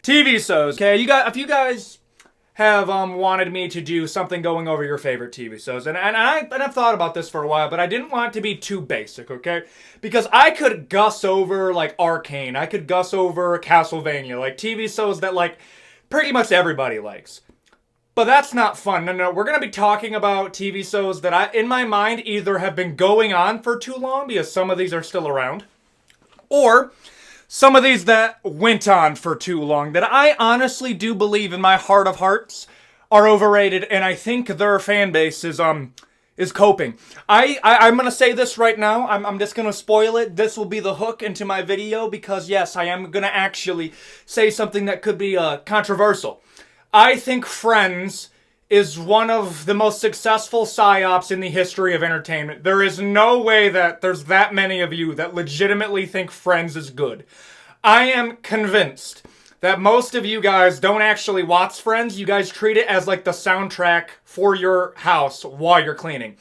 TV shows. Okay, if you guys have wanted me to do something going over your favorite TV shows, and I've thought about this for a while, but I didn't want it to be too basic, okay? Because I could gush over like Arcane, I could gush over Castlevania, like TV shows that like pretty much everybody likes. But that's not fun. No, we're going to be talking about TV shows that in my mind, either have been going on for too long, because some of these are still around, or some of these that went on for too long, that I honestly do believe in my heart of hearts are overrated, and I think their fan base is coping. I'm going to say this right now. I'm just going to spoil it. This will be the hook into my video, because yes, I am going to actually say something that could be controversial. I think Friends is one of the most successful psyops in the history of entertainment. There is no way that there's that many of you that legitimately think Friends is good. I am convinced that most of you guys don't actually watch Friends. You guys treat it as like the soundtrack for your house while you're cleaning.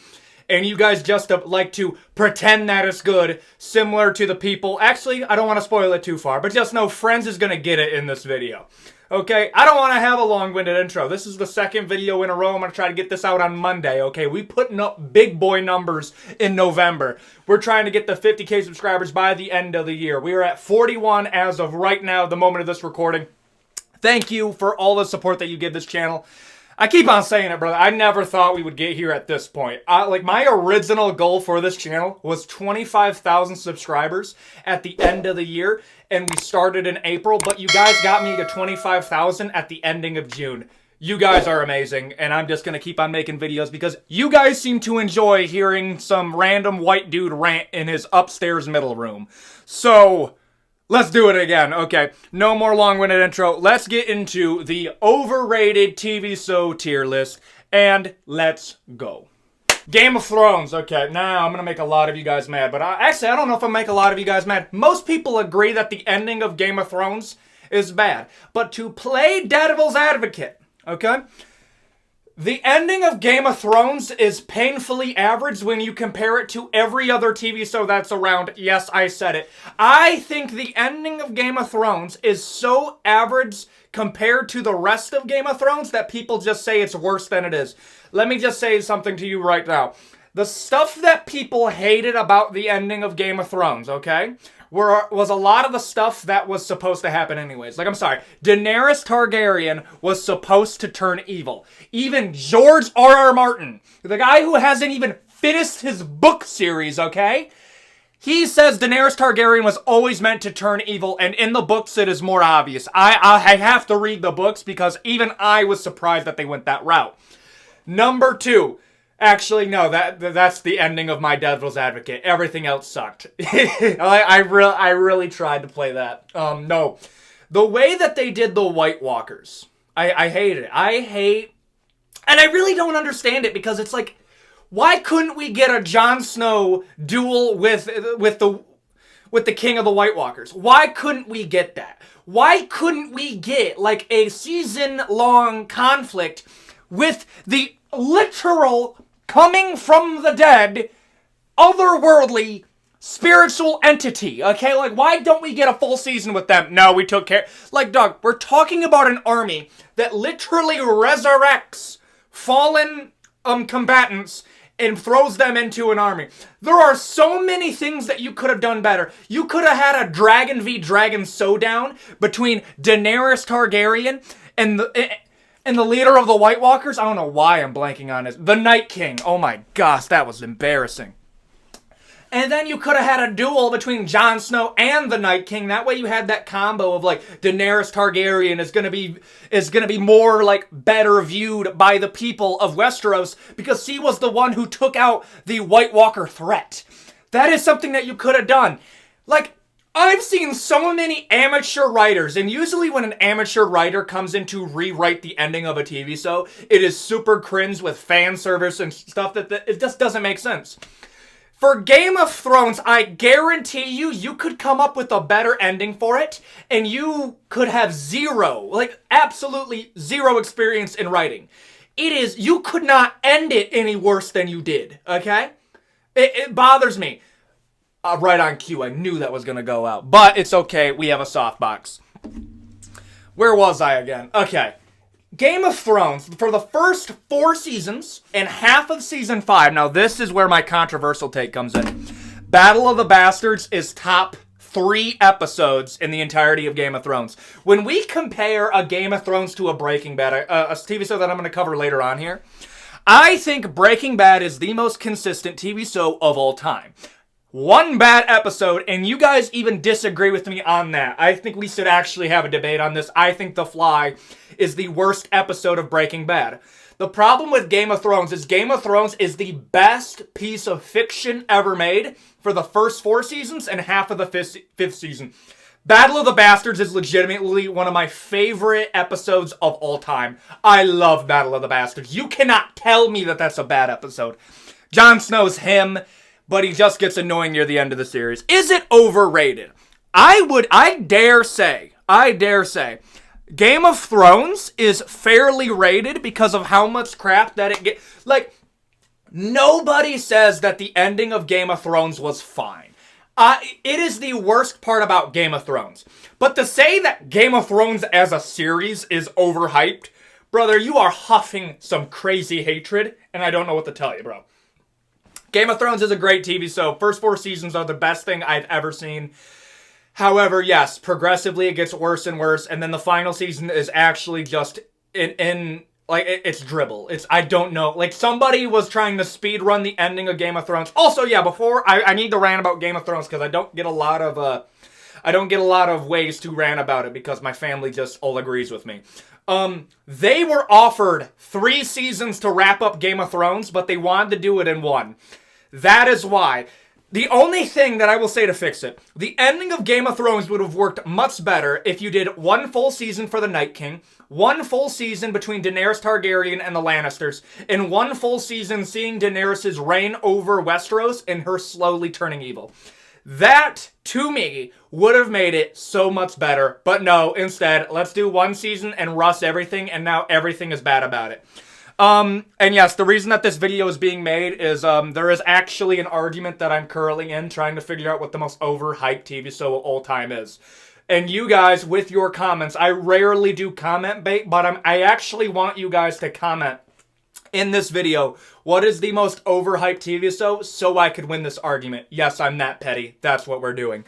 And you guys just like to pretend that it's good, similar to the people. Actually, I don't want to spoil it too far, but just know Friends is going to get it in this video. Okay, I don't want to have a long-winded intro. This is the second video in a row. I'm going to try to get this out on Monday, okay? We putting up big boy numbers in November. We're trying to get the 50K subscribers by the end of the year. We are at 41 as of right now, the moment of this recording. Thank you for all the support that you give this channel. I keep on saying it, brother. I never thought we would get here at this point. Like, my original goal for this channel was 25,000 subscribers at the end of the year, and we started in April, but you guys got me to 25,000 at the ending of June. You guys are amazing, and I'm just going to keep on making videos because you guys seem to enjoy hearing some random white dude rant in his upstairs middle room. So let's do it again. Okay, no more long-winded intro. Let's get into the overrated TV show tier list, and let's go. Game of Thrones. Okay, now I'm going to make a lot of you guys mad, but actually, I don't know if I'll make a lot of you guys mad. Most people agree that the ending of Game of Thrones is bad, but to play devil's advocate, okay, the ending of Game of Thrones is painfully average when you compare it to every other TV show that's around. Yes, I said it. I think the ending of Game of Thrones is so average compared to the rest of Game of Thrones that people just say it's worse than it is. Let me just say something to you right now. The stuff that people hated about the ending of Game of Thrones, okay, was a lot of the stuff that was supposed to happen anyways. Like, I'm sorry, Daenerys Targaryen was supposed to turn evil. Even George R.R. Martin, the guy who hasn't even finished his book series, okay, he says Daenerys Targaryen was always meant to turn evil, and in the books it is more obvious. I have to read the books because even I was surprised that they went that route. Number 2. Actually, no, that's the ending of my devil's advocate. Everything else sucked. I really tried to play that. No. The way that they did the White Walkers, I hate it. And I really don't understand it, because it's like, why couldn't we get a Jon Snow duel with the King of the White Walkers? Why couldn't we get that? Why couldn't we get like a season-long conflict with the literal coming from the dead, otherworldly, spiritual entity, okay? Like, why don't we get a full season with them? No, we took care. Like, dog, we're talking about an army that literally resurrects fallen combatants and throws them into an army. There are so many things that you could have done better. You could have had a dragon v dragon showdown between Daenerys Targaryen and the leader of the White Walkers. I don't know why I'm blanking on this. The Night King. Oh my gosh, that was embarrassing. And then you could have had a duel between Jon Snow and the Night King. That way you had that combo of like Daenerys Targaryen is gonna be more like better viewed by the people of Westeros because she was the one who took out the White Walker threat. That is something that you could have done. Like, I've seen so many amateur writers, and usually when an amateur writer comes in to rewrite the ending of a TV show, it is super cringe with fan service and stuff that it just doesn't make sense. For Game of Thrones, I guarantee you could come up with a better ending for it, and you could have absolutely zero experience in writing. You could not end it any worse than you did, okay? It bothers me. Right on cue, I knew that was going to go out. But it's okay, we have a softbox. Where was I again? Okay. Game of Thrones, for the first 4 seasons and half of season 5, now this is where my controversial take comes in. Battle of the Bastards is top 3 episodes in the entirety of Game of Thrones. When we compare a Game of Thrones to a Breaking Bad, a TV show that I'm going to cover later on here, I think Breaking Bad is the most consistent TV show of all time. One bad episode, and you guys even disagree with me on that. I think we should actually have a debate on this. I think The Fly is the worst episode of Breaking Bad. The problem with Game of Thrones is the best piece of fiction ever made for the first 4 seasons and half of the fifth season. Battle of the Bastards is legitimately one of my favorite episodes of all time. I love Battle of the Bastards. You cannot tell me that that's a bad episode. Jon Snow's him, but he just gets annoying near the end of the series. Is it overrated? I dare say, Game of Thrones is fairly rated because of how much crap that it gets. Like, nobody says that the ending of Game of Thrones was fine. It is the worst part about Game of Thrones. But to say that Game of Thrones as a series is overhyped, brother, you are huffing some crazy hatred, and I don't know what to tell you, bro. Game of Thrones is a great TV show. First 4 seasons are the best thing I've ever seen. However, yes, progressively it gets worse and worse, and then the final season is actually just it's dribble. I don't know. Like, somebody was trying to speed run the ending of Game of Thrones. Also, yeah, before I need to rant about Game of Thrones because I don't get a lot of ways to rant about it because my family just all agrees with me. They were offered 3 seasons to wrap up Game of Thrones, but they wanted to do it in 1. That is why. The only thing that I will say to fix it, the ending of Game of Thrones would have worked much better if you did 1 full season for the Night King, 1 full season between Daenerys Targaryen and the Lannisters, and 1 full season seeing Daenerys' reign over Westeros and her slowly turning evil. That, to me, would have made it so much better. But no, instead, let's do 1 season and rust everything, and now everything is bad about it. And yes, the reason that this video is being made is there is actually an argument that I'm currently in trying to figure out what the most overhyped TV show of all time is. And you guys, with your comments, I rarely do comment bait, but I actually want you guys to comment in this video, what is the most overhyped TV show, so I could win this argument. Yes, I'm that petty. That's what we're doing.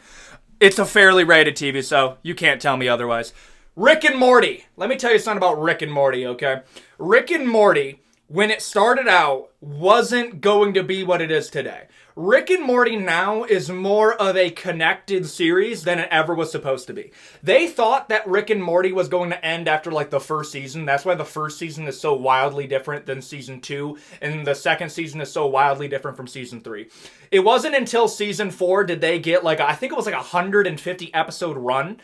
It's a fairly rated TV show. You can't tell me otherwise. Rick and Morty. Let me tell you something about Rick and Morty, okay? Rick and Morty, when it started out, wasn't going to be what it is today. Rick and Morty now is more of a connected series than it ever was supposed to be. They thought that Rick and Morty was going to end after like the first season. That's why the first season is so wildly different than season 2, and the second season is so wildly different from season 3. It wasn't until season 4 did they get like, I think it was like a 150 episode run.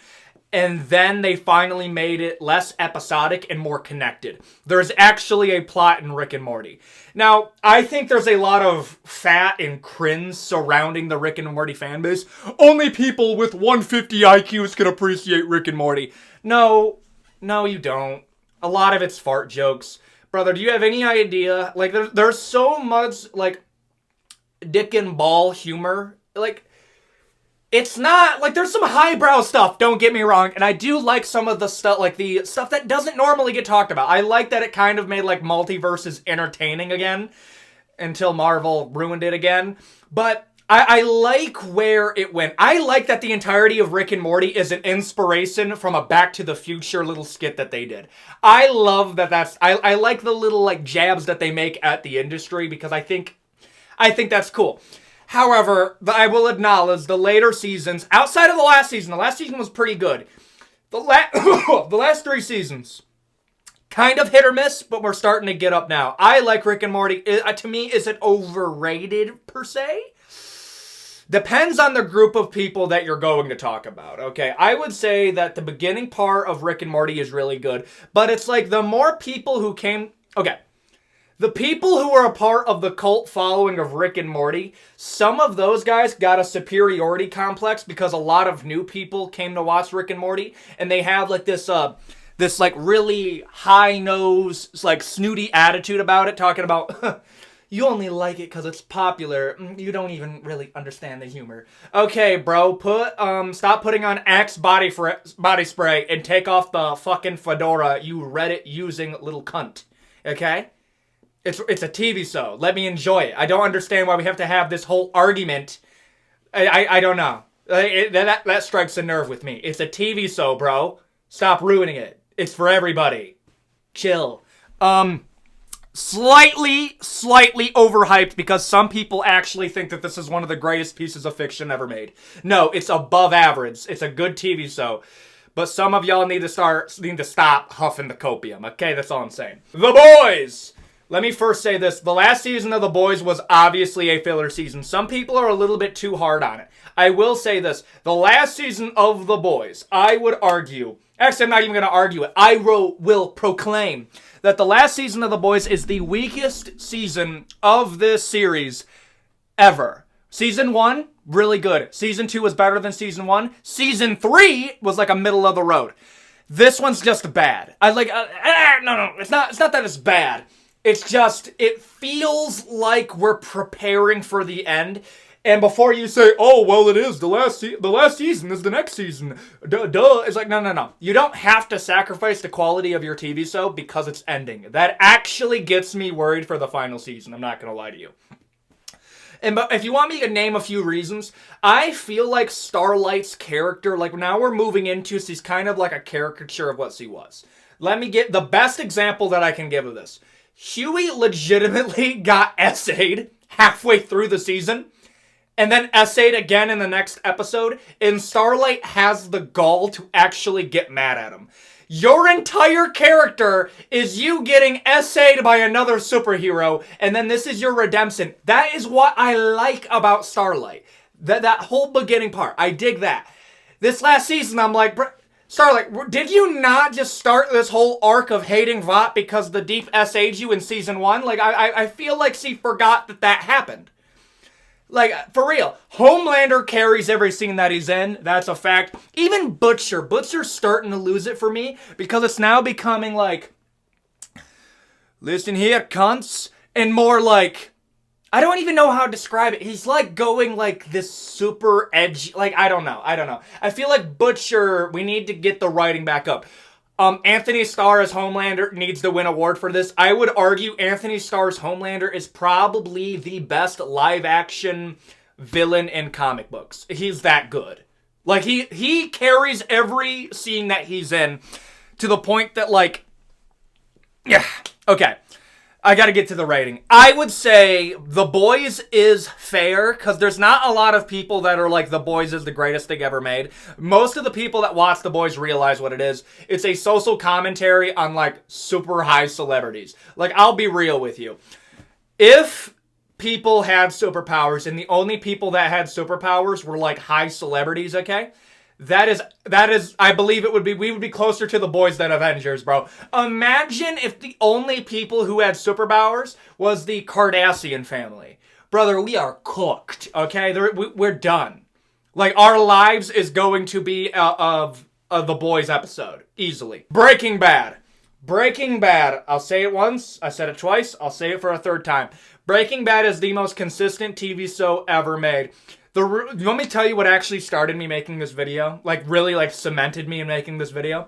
And then they finally made it less episodic and more connected. There's actually a plot in Rick and Morty. Now, I think there's a lot of fat and cringe surrounding the Rick and Morty fanbase. Only people with 150 IQs can appreciate Rick and Morty. No, you don't. A lot of it's fart jokes. Brother, do you have any idea? Like, there's so much, like, dick and ball humor. Like, it's not, like, there's some highbrow stuff, don't get me wrong, and I do like some of the stuff, like, the stuff that doesn't normally get talked about. I like that it kind of made, like, multiverses entertaining again, until Marvel ruined it again, but I like where it went. I like that the entirety of Rick and Morty is an inspiration from a Back to the Future little skit that they did. I love that I like the little, like, jabs that they make at the industry, because I think that's cool. However, I will acknowledge the later seasons, outside of the last season was pretty good. The last 3 seasons, kind of hit or miss, but we're starting to get up now. I like Rick and Morty. To me, is it overrated, per se? Depends on the group of people that you're going to talk about, okay? I would say that the beginning part of Rick and Morty is really good, but it's like the more people who came... Okay. The people who are a part of the cult following of Rick and Morty, some of those guys got a superiority complex because a lot of new people came to watch Rick and Morty, and they have like this like really high nose, like snooty attitude about it, talking about, You only like it because it's popular. You don't even really understand the humor. Okay, bro, stop putting on Axe body spray and take off the fucking fedora, you Reddit-using little cunt. Okay? It's a TV show. Let me enjoy it. I don't understand why we have to have this whole argument. I don't know. That strikes a nerve with me. It's a TV show, bro. Stop ruining it. It's for everybody. Chill. Slightly overhyped because some people actually think that this is one of the greatest pieces of fiction ever made. No, it's above average. It's a good TV show. But some of y'all need to stop huffing the copium. Okay, that's all I'm saying. The Boys! Let me first say this. The last season of The Boys was obviously a filler season. Some people are a little bit too hard on it. I will say this. The last season of The Boys, I would argue... Actually, I'm not even going to argue it. I will proclaim that the last season of The Boys is the weakest season of this series ever. Season 1, really good. Season 2 was better than Season 1. Season 3 was like a middle of the road. This one's just bad. No, it's not that it's bad. It's just, it feels like we're preparing for the end. And before you say, oh, well, it is. The last season is the next season. Duh. It's like, no. You don't have to sacrifice the quality of your TV show because it's ending. That actually gets me worried for the final season. I'm not going to lie to you. But if you want me to name a few reasons, I feel like Starlight's character, like now we're moving into, she's kind of like a caricature of what she was. Let me get the best example that I can give of this. Huey legitimately got essayed halfway through the season, and then essayed again in the next episode, and Starlight has the gall to actually get mad at him. Your entire character is you getting essayed by another superhero, and then this is your redemption. That is what I like about Starlight. That whole beginning part. I dig that. This last season, I'm like, Starlight, did you not just start this whole arc of hating Vought because the Deep essayed you in Season 1? Like, I feel like she forgot that happened. Like, for real. Homelander carries every scene that he's in. That's a fact. Even Butcher. Butcher's starting to lose it for me because it's now becoming like, listen here, cunts. And more like, I don't even know how to describe it. He's like going like this super edgy, like, I don't know. I feel like Butcher, we need to get the writing back up. Anthony Starr as Homelander needs to win an award for this. I would argue Anthony Starr's Homelander is probably the best live-action villain in comic books. He's that good. Like, he carries every scene that he's in to the point that, like... Yeah, okay. I gotta get to the rating. I would say The Boys is fair, because there's not a lot of people that are like, The Boys is the greatest thing ever made. Most of the people that watch The Boys realize what it is. It's a social commentary on, like, super high celebrities. Like, I'll be real with you. If people had superpowers, and the only people that had superpowers were, like, high celebrities, okay? That is, I believe we would be closer to The Boys than Avengers, bro. Imagine if the only people who had superpowers was the Kardashian family. Brother, we are cooked, okay? We're done. Like, our lives is going to be of The Boys episode, easily. Breaking Bad. I'll say it once, I said it twice, I'll say it for a third time. Breaking Bad is the most consistent TV show ever made. You want me to tell you what actually started me making this video? Like, really, like, cemented me in making this video?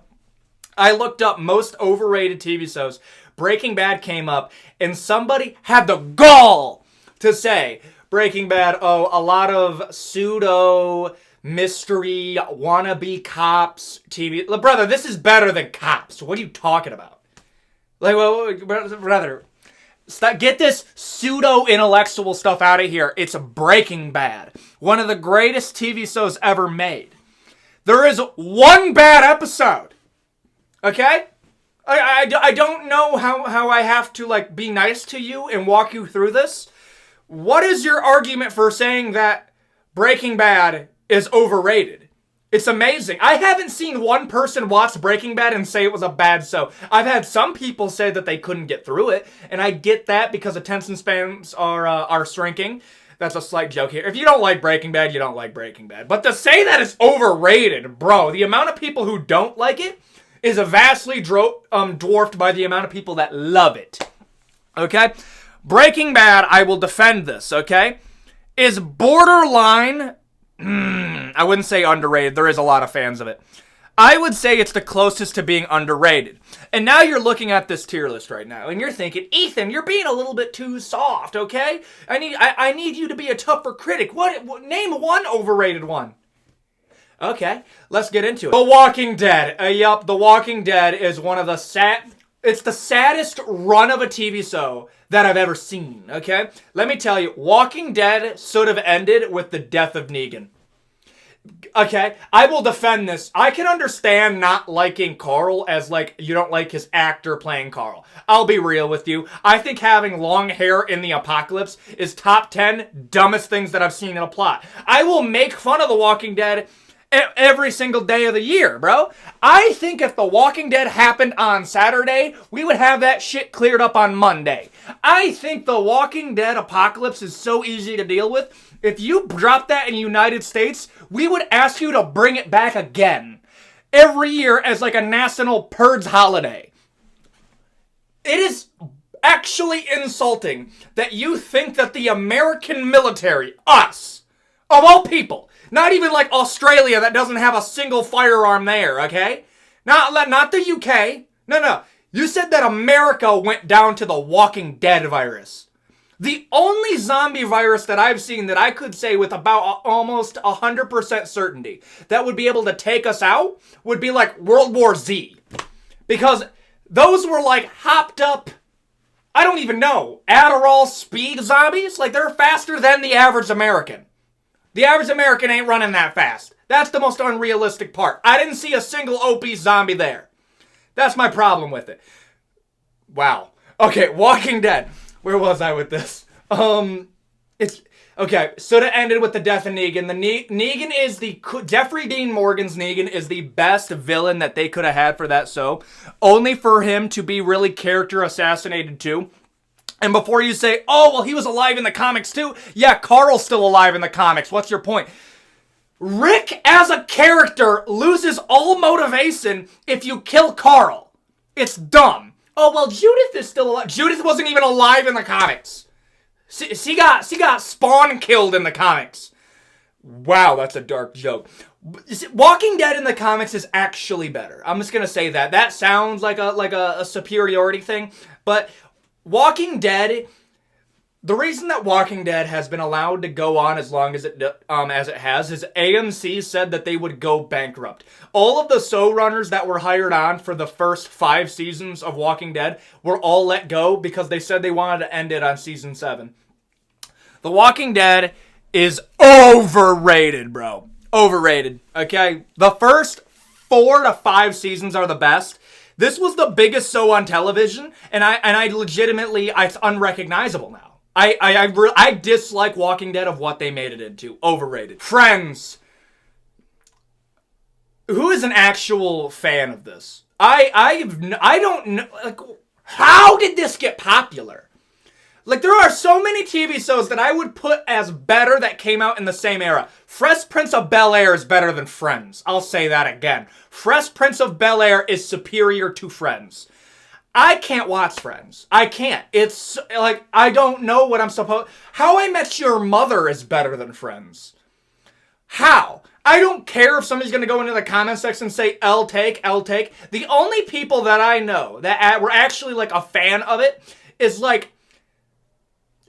I looked up most overrated TV shows. Breaking Bad came up, and somebody had the gall to say, Breaking Bad, oh, a lot of pseudo mystery wannabe cops TV. Brother, this is better than Cops. What are you talking about? Like, well, brother... Get this pseudo-intellectual stuff out of here. It's Breaking Bad. One of the greatest TV shows ever made. There is one bad episode. Okay? I don't know how I have to, like, be nice to you and walk you through this. What is your argument for saying that Breaking Bad is overrated? It's amazing. I haven't seen one person watch Breaking Bad and say it was a bad show. I've had some people say that they couldn't get through it, and I get that because attention spans are shrinking. That's a slight joke here. If you don't like Breaking Bad, you don't like Breaking Bad. But to say that it's overrated, bro, the amount of people who don't like it is vastly dwarfed by the amount of people that love it. Okay? Breaking Bad, I will defend this, okay, is borderline, I wouldn't say underrated. There is a lot of fans of it. I would say it's the closest to being underrated. And now you're looking at this tier list right now, and you're thinking, Ethan, you're being a little bit too soft, okay? I need you to be a tougher critic. Name one overrated one. Okay, let's get into it. The Walking Dead. Yup, The Walking Dead is one of the it's the saddest run of a TV show that I've ever seen, okay? Let me tell you, Walking Dead should have ended with the death of Negan. Okay, I will defend this. I can understand not liking Carl as, like, you don't like his actor playing Carl. I'll be real with you. I think having long hair in the apocalypse is top 10 dumbest things that I've seen in a plot. I will make fun of The Walking Dead every single day of the year, bro. I think if The Walking Dead happened on Saturday, we would have that shit cleared up on Monday. I think The Walking Dead apocalypse is so easy to deal with. If you drop that in the United States, we would ask you to bring it back again. Every year as like a national purge holiday. It is actually insulting that you think that the American military, us, of all people, not even like Australia that doesn't have a single firearm there, okay? Not the UK. No. You said that America went down to the Walking Dead virus. The only zombie virus that I've seen that I could say with about almost 100% certainty that would be able to take us out would be like World War Z. Because those were like hopped up, I don't even know, Adderall speed zombies? Like they're faster than the average American. The average American ain't running that fast. That's the most unrealistic part. I didn't see a single obese zombie there. That's my problem with it. Wow. Okay, Walking Dead. Where was I with this? It's okay. So it ended with the death of Negan. Negan is Jeffrey Dean Morgan's Negan is the best villain that they could have had for that show. Only for him to be really character assassinated too. And before you say, oh well, he was alive in the comics too. Yeah, Carl's still alive in the comics. What's your point? Rick as a character loses all motivation if you kill Carl. It's dumb. Oh, well, Judith is still alive. Judith wasn't even alive in the comics. She got Spawn killed in the comics. Wow, that's a dark joke. Walking Dead in the comics is actually better. I'm just gonna say that. That sounds like a superiority thing, but Walking Dead. The reason that Walking Dead has been allowed to go on as long as it has is AMC said that they would go bankrupt. All of the showrunners that were hired on for the first 5 seasons of Walking Dead were all let go because they said they wanted to end it on season 7. The Walking Dead is overrated, bro. Overrated, okay? The first 4 to 5 seasons are the best. This was the biggest show on television, and I legitimately, it's unrecognizable now. I dislike Walking Dead of what they made it into. Overrated. Friends. Who is an actual fan of this? I don't know. Like, how did this get popular? Like, there are so many TV shows that I would put as better that came out in the same era. Fresh Prince of Bel-Air is better than Friends. I'll say that again. Fresh Prince of Bel-Air is superior to Friends. I can't watch Friends. I can't. It's like, I don't know what I'm supposed... How I Met Your Mother is better than Friends. How? I don't care if somebody's going to go into the comment section and say, L take. The only people that I know that were actually like a fan of it is like...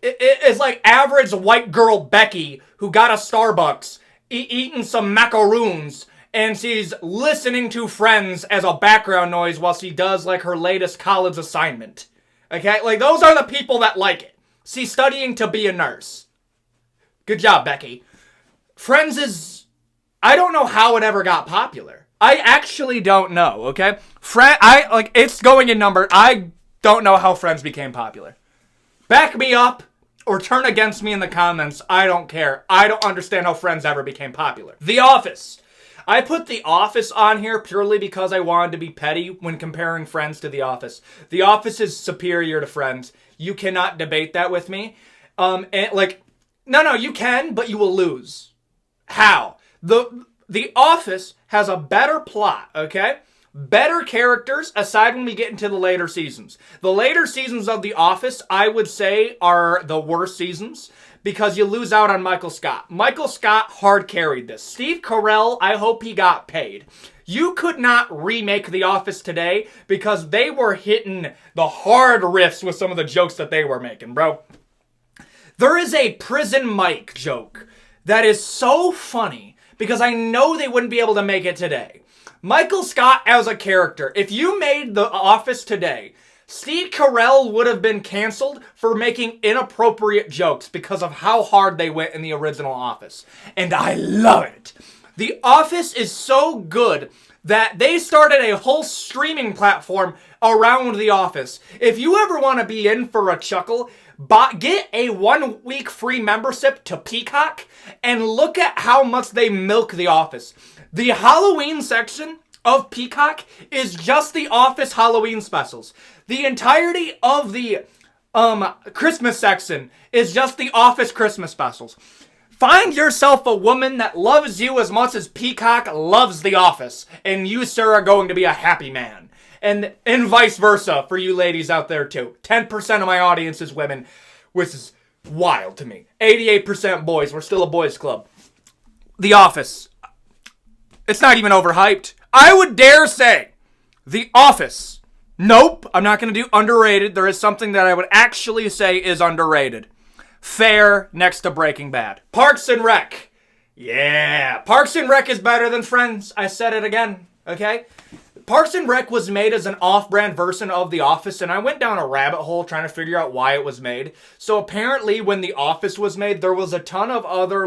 It's like average white girl Becky who got a Starbucks, eating some macaroons, and she's listening to Friends as a background noise while she does, like, her latest college assignment. Okay? Like, those are the people that like it. She's studying to be a nurse. Good job, Becky. Friends is... I don't know how it ever got popular. I actually don't know, okay? It's going in number. I don't know how Friends became popular. Back me up or turn against me in the comments. I don't care. I don't understand how Friends ever became popular. The Office. I put The Office on here purely because I wanted to be petty when comparing Friends to The Office. The Office is superior to Friends. You cannot debate that with me. No, you can, but you will lose. How? The Office has a better plot, okay? better characters, aside when we get into the later seasons. The later seasons of The Office, I would say, are the worst seasons because you lose out on Michael Scott. Michael Scott hard carried this. Steve Carell, I hope he got paid. You could not remake The Office today because they were hitting the hard riffs with some of the jokes that they were making, bro. There is a prison mic joke that is so funny because I know they wouldn't be able to make it today. Michael Scott as a character, if you made The Office today, Steve Carell would have been canceled for making inappropriate jokes because of how hard they went in the original Office. And I love it. The Office is so good that they started a whole streaming platform around The Office. If you ever want to be in for a chuckle, get a 1 week free membership to Peacock and look at how much they milk The Office. The Halloween section of Peacock is just The Office Halloween specials. The entirety of the Christmas section is just The Office Christmas specials. Find yourself a woman that loves you as much as Peacock loves The Office, and you, sir, are going to be a happy man. And vice versa for you ladies out there, too. 10% of my audience is women, which is wild to me. 88% boys. We're still a boys' club. The Office. It's not even overhyped. I would dare say The Office. Nope, I'm not going to do underrated. There is something that I would actually say is underrated. Fair next to Breaking Bad. Parks and Rec. Yeah, Parks and Rec is better than Friends. I said it again, okay? Parks and Rec was made as an off-brand version of The Office, and I went down a rabbit hole trying to figure out why it was made. So apparently, when The Office was made, there was a ton of other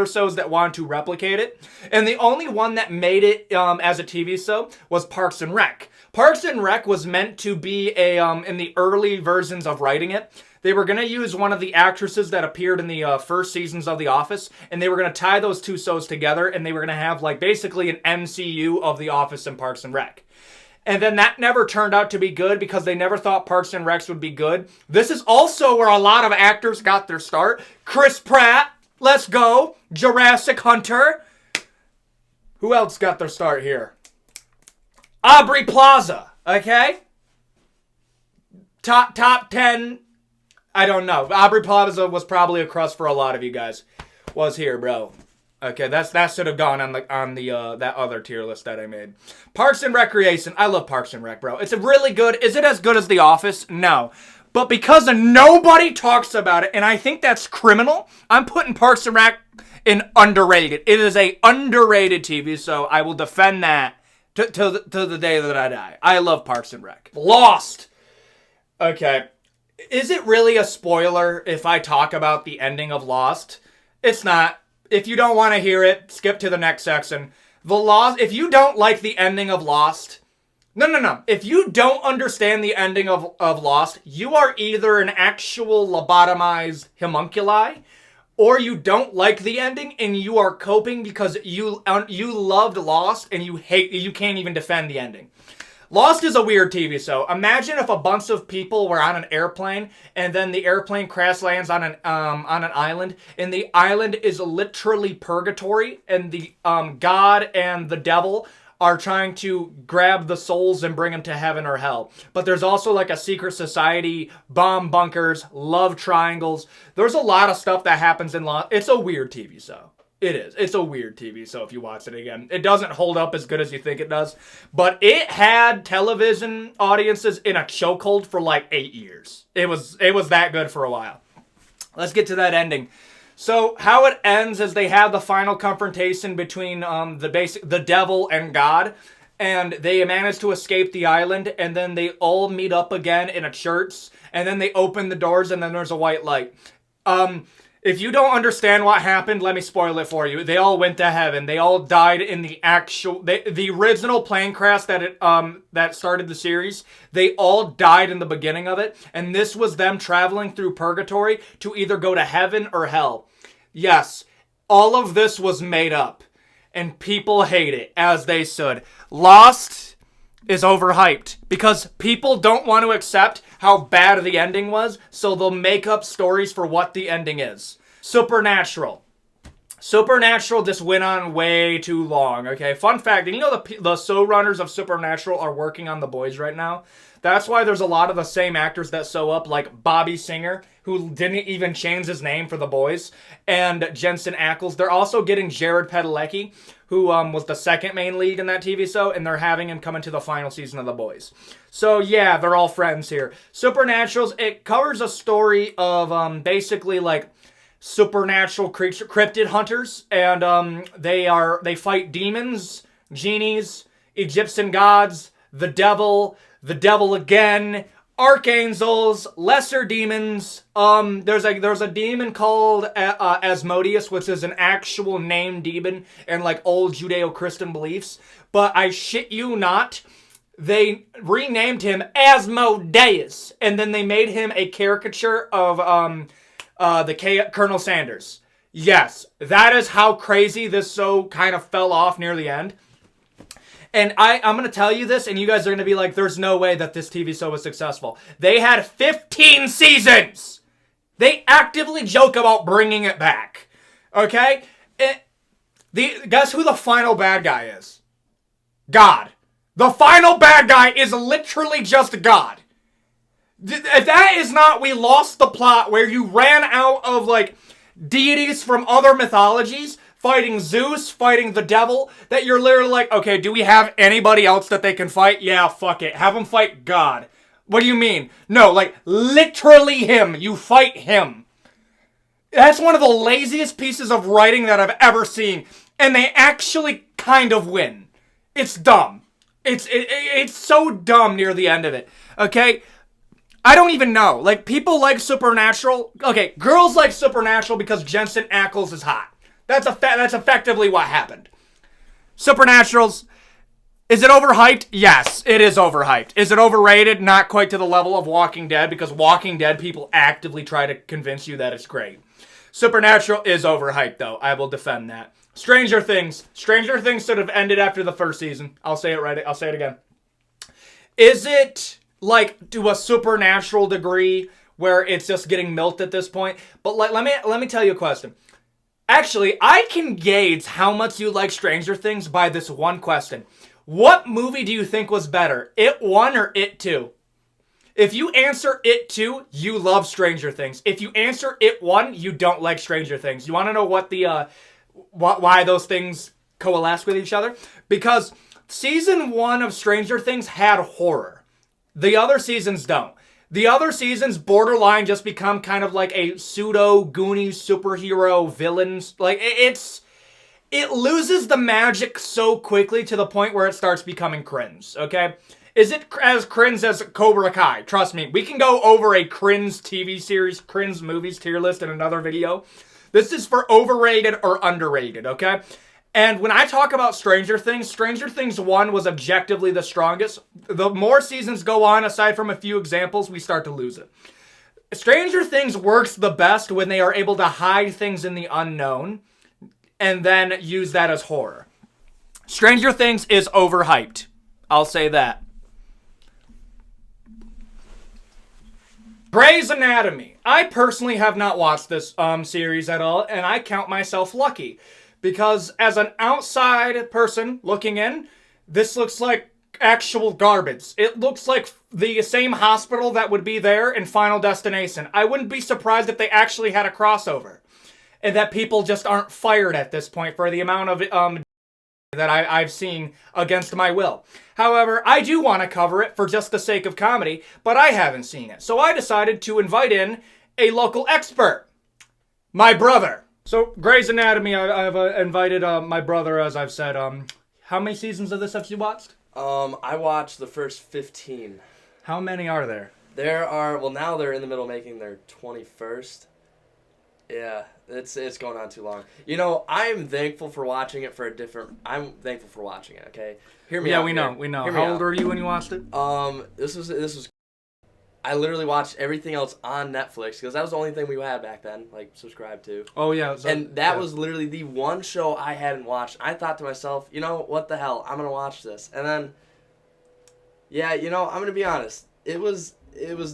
shows that wanted to replicate it, and the only one that made it as a TV show was Parks and Rec. Parks and Rec was meant to be in the early versions of writing it. They were going to use one of the actresses that appeared in the first seasons of The Office, and they were going to tie those two shows together, and they were going to have basically an MCU of The Office and Parks and Rec. And then that never turned out to be good because they never thought Parks and Rec would be good. This is also where a lot of actors got their start. Chris Pratt, let's go. Jurassic Hunter. Who else got their start here? Aubrey Plaza, okay? Top 10... I don't know. Aubrey Plaza was probably a crush for a lot of you guys. Was here, bro. Okay, that should have gone on the that other tier list that I made. Parks and Recreation. I love Parks and Rec, bro. It's a really good. Is it as good as The Office? No. But because nobody talks about it, and I think that's criminal, I'm putting Parks and Rec in underrated. It is a underrated TV, so I will defend that to the day that I die. I love Parks and Rec. Lost. Okay. Is it really a spoiler if I talk about the ending of Lost? It's not. If you don't want to hear it, skip to the next section. If you don't like the ending of Lost... No. If you don't understand the ending of Lost, you are either an actual lobotomized homunculi, or you don't like the ending and you are coping because you loved Lost and you can't even defend the ending. Lost is a weird TV show. Imagine if a bunch of people were on an airplane and then the airplane crash lands on an island, and the island is literally purgatory, and the God and the devil are trying to grab the souls and bring them to heaven or hell. But there's also a secret society, bomb bunkers, love triangles. There's a lot of stuff that happens in Lost. It's a weird TV show. It is. It's a weird TV show if you watch it again. It doesn't hold up as good as you think it does. But it had television audiences in a chokehold for 8 years. It was that good for a while. Let's get to that ending. So how it ends is they have the final confrontation between the devil and God. And they manage to escape the island. And then they all meet up again in a church. And then they open the doors and then there's a white light. If you don't understand what happened, let me spoil it for you. They all went to heaven. They all died in the original plane crash that started the series. They all died in the beginning of it. And this was them traveling through purgatory to either go to heaven or hell. Yes, all of this was made up. And people hate it, as they should. Lost is overhyped because people don't want to accept how bad the ending was, so they'll make up stories for what the ending is. Supernatural. Supernatural just went on way too long, okay? Fun fact, did you know the showrunners of Supernatural are working on The Boys right now? That's why there's a lot of the same actors that show up, like Bobby Singer, who didn't even change his name for The Boys, and Jensen Ackles. They're also getting Jared Padalecki, who was the second main lead in that TV show, and they're having him come into the final season of The Boys. So yeah, they're all friends here. Supernaturals, it covers a story of basically like supernatural creature cryptid hunters, and they fight demons, genies, Egyptian gods, the devil again, archangels, lesser demons. There's a demon called Asmodeus, which is an actual named demon in like old Judeo-Christian beliefs. But I shit you not, they renamed him Asmodeus, and then they made him a caricature of Colonel Sanders. Yes, that is how crazy this show kind of fell off near the end. And I'm going to tell you this, and you guys are going to be like, there's no way that this TV show was successful. They had 15 seasons! They actively joke about bringing it back. Okay? Guess who the final bad guy is? God. The final bad guy is literally just God. If that is not, we lost the plot where you ran out of, like, deities from other mythologies, fighting Zeus, fighting the devil, that you're literally like, okay, do we have anybody else that they can fight? Yeah, fuck it. Have them fight God. What do you mean? No, like, literally him. You fight him. That's one of the laziest pieces of writing that I've ever seen. And they actually kind of win. It's dumb. It's so dumb near the end of it. Okay? I don't even know. Like, people like Supernatural. Okay, girls like Supernatural because Jensen Ackles is hot. That's effectively what happened. Supernaturals, is it overhyped? Yes, it is overhyped. Is it overrated? Not quite to the level of Walking Dead, because Walking Dead people actively try to convince you that it's great. Supernatural is overhyped, though. I will defend that. Stranger Things. Stranger Things should have ended after the first season. I'll say it right. I'll say it again. Is it like to a supernatural degree where it's just getting milked at this point? But let me tell you a question. Actually, I can gauge how much you like Stranger Things by this one question. What movie do you think was better, It 1 or It 2? If you answer It 2, you love Stranger Things. If you answer It 1, you don't like Stranger Things. You want to know what why those things coalesce with each other? Because season 1 of Stranger Things had horror. The other seasons don't. The other seasons borderline just become kind of like a pseudo Goonies superhero villains. Like, it loses the magic so quickly to the point where it starts becoming cringe, okay? Is it as cringe as Cobra Kai? Trust me, we can go over a cringe TV series, cringe movies tier list in another video. This is for overrated or underrated, okay? And when I talk about Stranger Things 1 was objectively the strongest. The more seasons go on, aside from a few examples, we start to lose it. Stranger Things works the best when they are able to hide things in the unknown and then use that as horror. Stranger Things is overhyped. I'll say that. Grey's Anatomy. I personally have not watched this series at all, and I count myself lucky. Because as an outside person looking in, this looks like actual garbage. It looks like the same hospital that would be there in Final Destination. I wouldn't be surprised if they actually had a crossover. And that people just aren't fired at this point for the amount of that I've seen against my will. However, I do want to cover it for just the sake of comedy, but I haven't seen it. So I decided to invite in a local expert. My brother. So, Grey's Anatomy, I've invited my brother, as I've said. How many seasons of this have you watched? I watched the first 15. How many are there? There are, well, now they're in the middle of making their 21st. Yeah, it's going on too long. You know, I'm thankful for watching it I'm thankful for watching it, okay? Hear me out. Yeah, we know. How old were you when you watched it? This was I literally watched everything else on Netflix because that was the only thing we had back then, like, subscribed to. Oh, yeah. And that was literally the one show I hadn't watched. I thought to myself, you know, what the hell? I'm going to watch this. And then, yeah, you know, I'm going to be honest. It was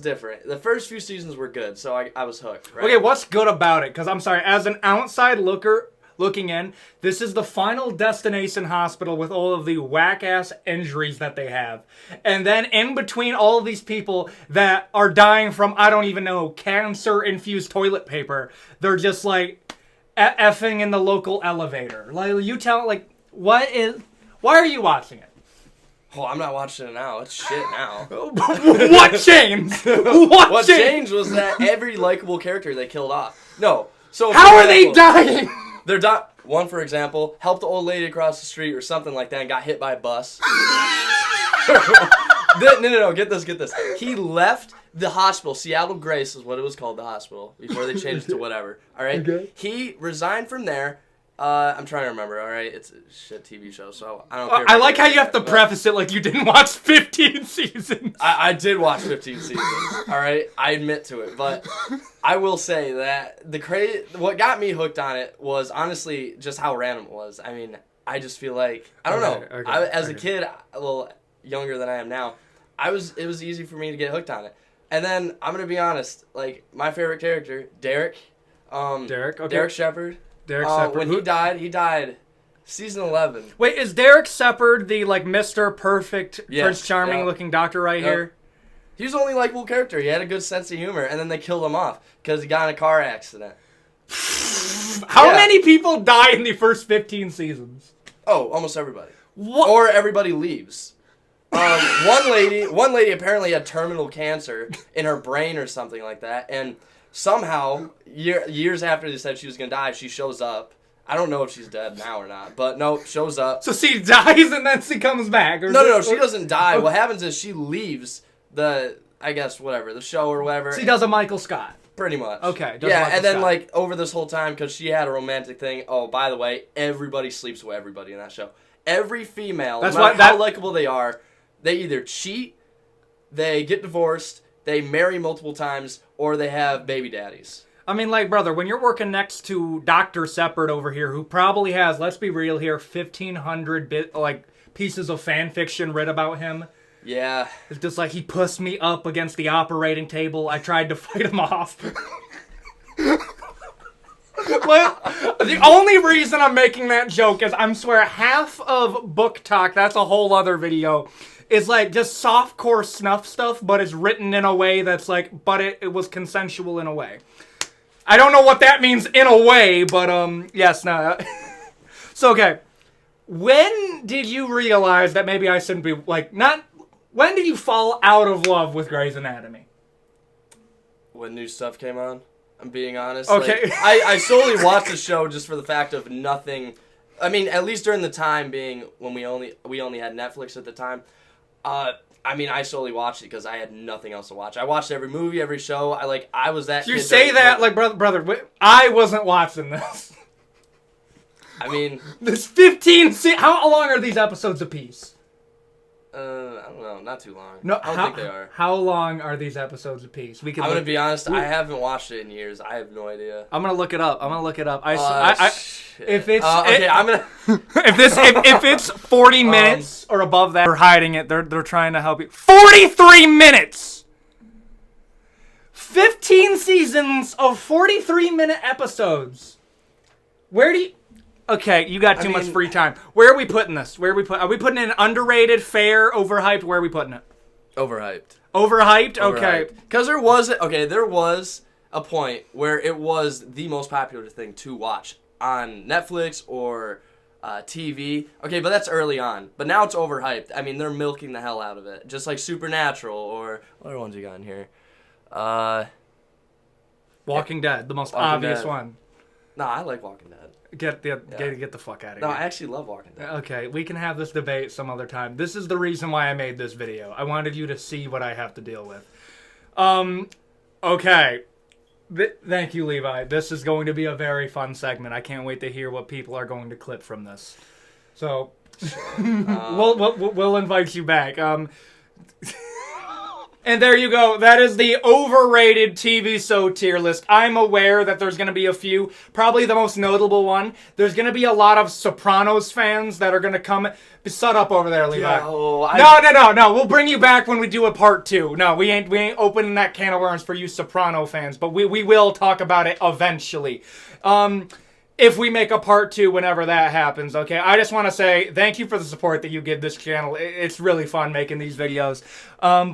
different. The first few seasons were good, so I was hooked. Right? Okay, what's good about it? Because I'm sorry, as an outside looker looking in. This is the final destination hospital with all of the whack-ass injuries that they have. And then in between all of these people that are dying from, I don't even know, cancer-infused toilet paper, they're just like effing in the local elevator. Like, you tell, like, why are you watching it? Oh, I'm not watching it now. It's shit now. What changed? What changed was that every likable character they killed off. No. So how are they dying? They're one, for example, helped the old lady across the street or something like that and got hit by a bus. No. Get this. He left the hospital. Seattle Grace is what it was called, the hospital, before they changed it to whatever. All right? Okay. He resigned from there. I'm trying to remember, all right? It's a shit TV show, so I don't care. I like how you have to preface it like you didn't watch 15 seasons. I did watch 15 seasons, all right? I admit to it, but I will say that what got me hooked on it was honestly just how random it was. I mean, I just feel like, I don't know. As a kid, a little younger than I am now, it was easy for me to get hooked on it. And then, I'm going to be honest, like, my favorite character, Derek. Derek Shepherd. Derek Shepherd. When he died season 11. Wait, is Derek Shepherd the, like, Mr. Perfect, Prince Charming looking doctor right here? He was the only likable character. He had a good sense of humor, and then they killed him off because he got in a car accident. How many people die in the first 15 seasons? Oh, almost everybody. What? Or everybody leaves. One lady apparently had terminal cancer in her brain or something like that, and somehow, years after they said she was going to die, she shows up. I don't know if she's dead now or not, but no, shows up. So she dies and then she comes back? No, she doesn't die. What happens is she leaves the show or whatever. She does a Michael Scott. Pretty much. Okay. And then, like, over this whole time, because she had a romantic thing, oh, by the way, everybody sleeps with everybody in that show. Every female, no matter how likable they are, they either cheat, they get divorced, they marry multiple times, or they have baby daddies. I mean, like, brother, when you're working next to Dr. Shepherd over here, who probably has, let's be real here, 1,500 pieces of fan fiction writ about him. Yeah. It's just like, he pushed me up against the operating table. I tried to fight him off. The only reason I'm making that joke is, I swear, half of Book Talk, that's a whole other video, is like just softcore snuff stuff, but it's written in a way that's like, but it was consensual in a way. I don't know what that means in a way, but yes, no. So, okay. When did you realize that maybe I shouldn't be, like, when did you fall out of love with Grey's Anatomy? When new stuff came on, I'm being honest. Okay. Like, I solely watched the show just for the fact of nothing. I mean, at least during the time being when we only had Netflix at the time. I mean, I solely watched it because I had nothing else to watch. I watched every movie, every show. I was that. You say that like, brother, I wasn't watching this. I mean, this 15. How long are these episodes apiece? I don't know, not too long. No, I don't think they are. How long are these episodes apiece? I'm gonna be honest. I haven't watched it in years. I have no idea. I'm gonna look it up. If it's okay, I'm gonna. if it's 40 minutes or above that, they're hiding it. They're trying to help you. 43 minutes. 15 seasons of 43-minute episodes. Where do you? Okay, you got too much free time. Where are we putting this? Are we putting it in underrated, fair, overhyped? Where are we putting it? Overhyped. Overhyped? Okay. Because there was a point where it was the most popular thing to watch on Netflix or TV. Okay, but that's early on. But now it's overhyped. I mean, they're milking the hell out of it. Just like Supernatural or what other ones you got in here? Walking Dead, the most obvious one. No, I like Walking Dead. Get the fuck out of here. No, I actually love Walking Dead. Okay, we can have this debate some other time. This is the reason why I made this video. I wanted you to see what I have to deal with. Okay. Thank you, Levi. This is going to be a very fun segment. I can't wait to hear what people are going to clip from this. So, we'll invite you back. And there you go. That is the overrated TV show tier list. I'm aware that there's going to be a few. Probably the most notable one. There's going to be a lot of Sopranos fans that are going to come. Shut up over there, Levi. No. We'll bring you back when we do a part 2. No, we ain't opening that can of worms for you Soprano fans. But we will talk about it eventually. if we make a part 2 whenever that happens, okay? I just want to say thank you for the support that you give this channel. It's really fun making these videos.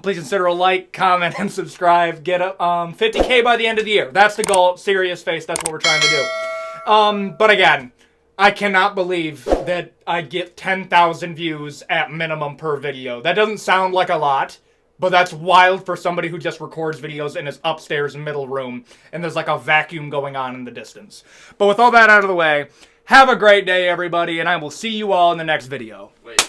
Please consider a like, comment, and subscribe. Get a 50K by the end of the year. That's the goal. Serious face. That's what we're trying to do. But again, I cannot believe that I get 10,000 views at minimum per video. That doesn't sound like a lot. But that's wild for somebody who just records videos in his upstairs middle room, and there's like a vacuum going on in the distance. But with all that out of the way, have a great day, everybody, and I will see you all in the next video. Wait.